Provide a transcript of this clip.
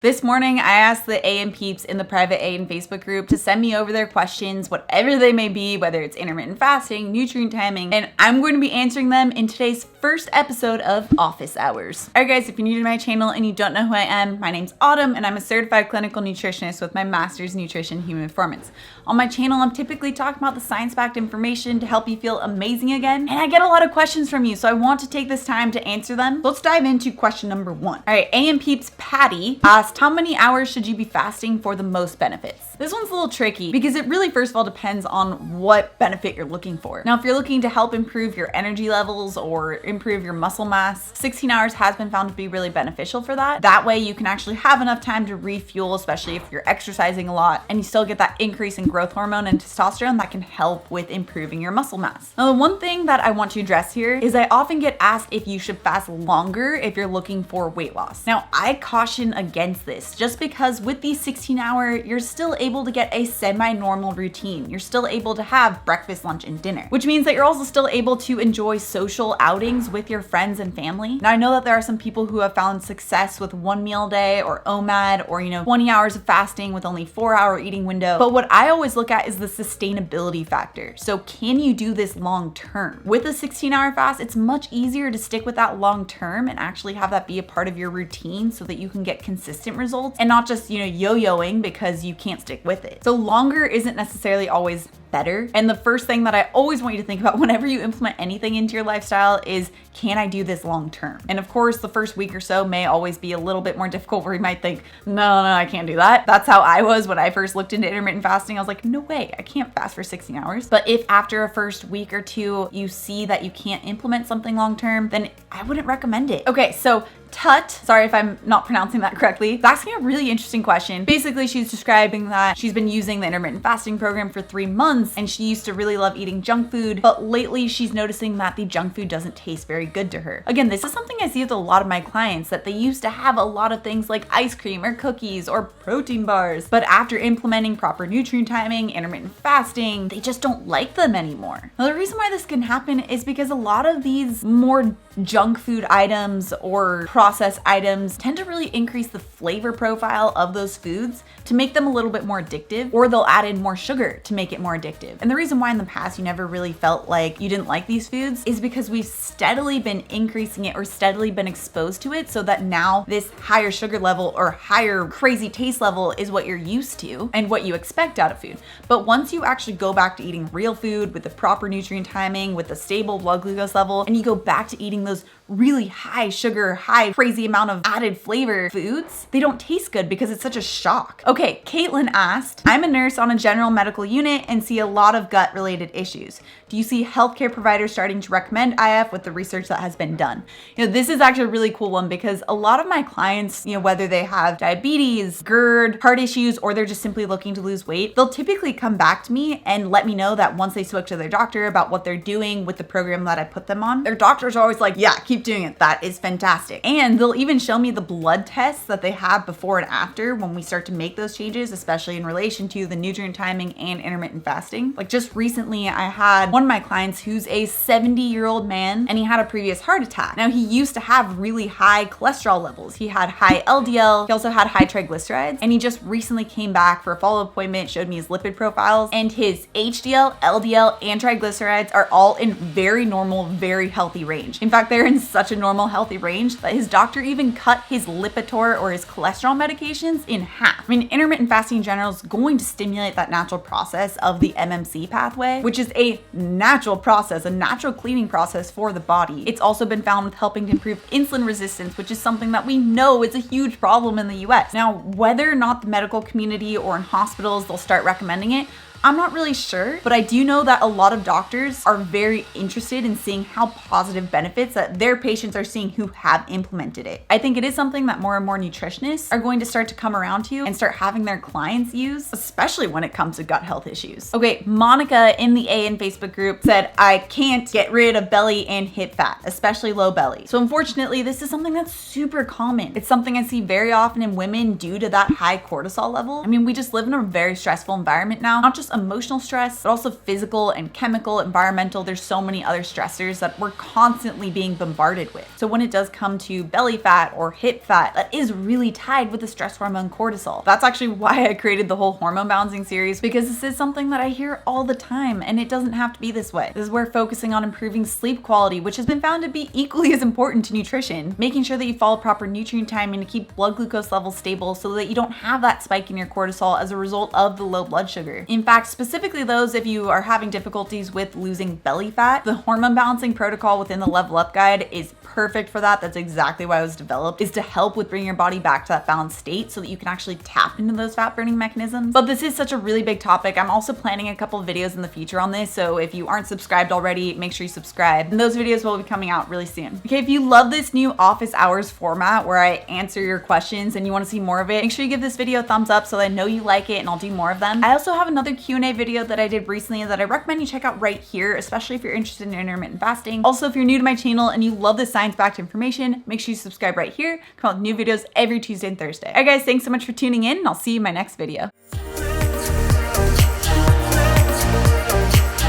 This morning, I asked the A and peeps in the private A and Facebook group to send me over their questions, whatever they may be, whether it's intermittent fasting, nutrient timing, and I'm going to be answering them in today's first episode of Office Hours. Alright guys, if you're new to my channel and you don't know who I am, my name's Autumn and I'm a certified clinical nutritionist with my master's in nutrition human performance. On my channel, I'm typically talking about the science-backed information to help you feel amazing again, and I get a lot of questions from you, so I want to take this time to answer them. Let's dive into question number one. Alright, A and peeps Patty asked, how many hours should you be fasting for the most benefits? This one's a little tricky because it really first of all depends on what benefit you're looking for. Now, if you're looking to help improve your energy levels or improve your muscle mass, 16 hours has been found to be really beneficial for that. That way you can actually have enough time to refuel, especially if you're exercising a lot and you still get that increase in growth hormone and testosterone that can help with improving your muscle mass. Now, the one thing that I want to address here is I often get asked if you should fast longer if you're looking for weight loss. Now, I caution against this just because with these 16-hour, you're still able to get a semi-normal routine. You're still able to have breakfast, lunch, and dinner, which means that you're also still able to enjoy social outings with your friends and family. Now, I know that there are some people who have found success with 1 meal a day or OMAD or, 20 hours of fasting with only 4-hour eating window. But what I always look at is the sustainability factor. So can you do this long term? With a 16-hour fast, it's much easier to stick with that long term and actually have that be a part of your routine so that you can get consistent results and not just, yo-yoing because you can't stick with it. So longer isn't necessarily always better. And the first thing that I always want you to think about whenever you implement anything into your lifestyle is, can I do this long term? And of course, the first week or so may always be a little bit more difficult where you might think, no, I can't do that. That's how I was when I first looked into intermittent fasting. I was like, no way, I can't fast for 16 hours. But if after a first week or two, you see that you can't implement something long term, then I wouldn't recommend it. Okay, so Tut, sorry if I'm not pronouncing that correctly, is asking a really interesting question. Basically, she's describing that she's been using the intermittent fasting program for 3 months and she used to really love eating junk food, but lately she's noticing that the junk food doesn't taste very good to her. Again, this is something I see with a lot of my clients, that they used to have a lot of things like ice cream or cookies or protein bars, but after implementing proper nutrient timing, intermittent fasting, they just don't like them anymore. Now, the reason why this can happen is because a lot of these more junk food items or processed items tend to really increase the flavor profile of those foods to make them a little bit more addictive, or they'll add in more sugar to make it more addictive. And the reason why in the past you never really felt like you didn't like these foods is because we've steadily been increasing it or steadily been exposed to it, so that now this higher sugar level or higher crazy taste level is what you're used to and what you expect out of food. But once you actually go back to eating real food with the proper nutrient timing, with a stable blood glucose level, and you go back to eating those really high sugar, high crazy amount of added flavor foods, they don't taste good because it's such a shock. Okay, Caitlin asked, I'm a nurse on a general medical unit and see a lot of gut related issues. Do you see healthcare providers starting to recommend IF with the research that has been done? This is actually a really cool one because a lot of my clients, whether they have diabetes, GERD, heart issues, or they're just simply looking to lose weight, they'll typically come back to me and let me know that once they spoke to their doctor about what they're doing with the program that I put them on, their doctors are always like, yeah, keep doing it. That is fantastic. And they'll even show me the blood tests that they have before and after when we start to make those changes, especially in relation to the nutrient timing and intermittent fasting. Like just recently, I had one of my clients who's a 70-year-old man and he had a previous heart attack. Now, he used to have really high cholesterol levels. He had high LDL. He also had high triglycerides. And he just recently came back for a follow-up appointment, showed me his lipid profiles, and his HDL, LDL, and triglycerides are all in very normal, very healthy range. In fact, they're in such a normal, healthy range that his doctor even cut his Lipitor or his cholesterol medications in half. I mean, intermittent fasting in general is going to stimulate that natural process of the MMC pathway, which is a natural process, a natural cleaning process for the body. It's also been found with helping to improve insulin resistance, which is something that we know is a huge problem in the US. Now, whether or not the medical community or in hospitals they'll start recommending it, I'm not really sure, but I do know that a lot of doctors are very interested in seeing how positive benefits that their patients are seeing who have implemented it. I think it is something that more and more nutritionists are going to start to come around to and start having their clients use, especially when it comes to gut health issues. Okay, Monica in the A and Facebook group said, I can't get rid of belly and hip fat, especially low belly. So unfortunately, this is something that's super common. It's something I see very often in women due to that high cortisol level. I mean, we just live in a very stressful environment now, not just just emotional stress, but also physical and chemical, environmental. There's so many other stressors that we're constantly being bombarded with. So when it does come to belly fat or hip fat, that is really tied with the stress hormone cortisol. That's actually why I created the whole hormone balancing series, because this is something that I hear all the time, and it doesn't have to be this way. This is where focusing on improving sleep quality, which has been found to be equally as important to nutrition, making sure that you follow proper nutrient timing to keep blood glucose levels stable so that you don't have that spike in your cortisol as a result of the low blood sugar. In fact, specifically those if you are having difficulties with losing belly fat, the hormone balancing protocol within the Level Up Guide is perfect for that. That's exactly why it was developed, is to help with bringing your body back to that balanced state so that you can actually tap into those fat burning mechanisms. But this is such a really big topic. I'm also planning a couple videos in the future on this, so if you aren't subscribed already, make sure you subscribe. And those videos will be coming out really soon. Okay, if you love this new office hours format where I answer your questions and you want to see more of it, make sure you give this video a thumbs up so that I know you like it and I'll do more of them. I also have another Q&A video that I did recently that I recommend you check out right here, especially if you're interested in intermittent fasting. Also, if you're new to my channel and you love this science-backed information, make sure you subscribe right here. Come out with new videos every Tuesday and Thursday. All right guys, thanks so much for tuning in, and I'll see you in my next video.